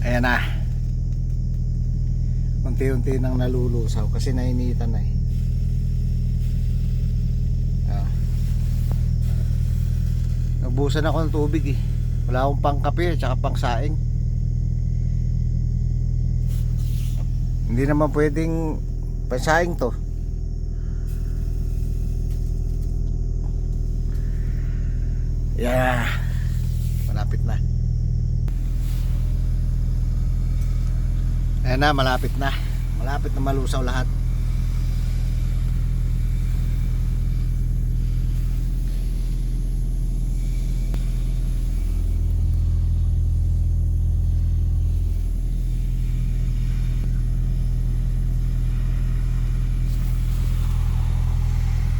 Ayan na. Unti-unti nang nalulusaw kasi nainitan na eh. Ah. Nabusan ako ng tubig eh. Wala akong pangkape at saka pangsaing. Hindi naman pwedeng pangsaing to. Yeah. Malapit na. Ayan na, malapit na. Malapit na malusaw lahat.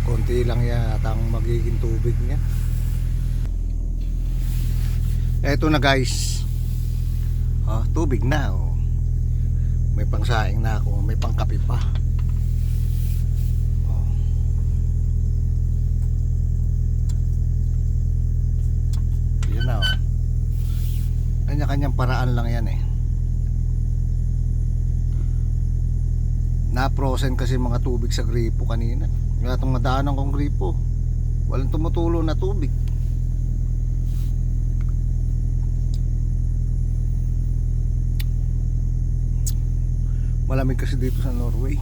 Konti lang yata ang magiging tubig niya. Eto na guys. Tubig na oh. May pangsaing na ako, may pangkape pa. Oh. Yan na oh. Kanya-kanyang paraan lang yan eh. Na-frozen kasi mga tubig sa gripo kanina. Yung atong nadaanan kong gripo, walang tumutulo na tubig. Malamig kasi dito sa Norway.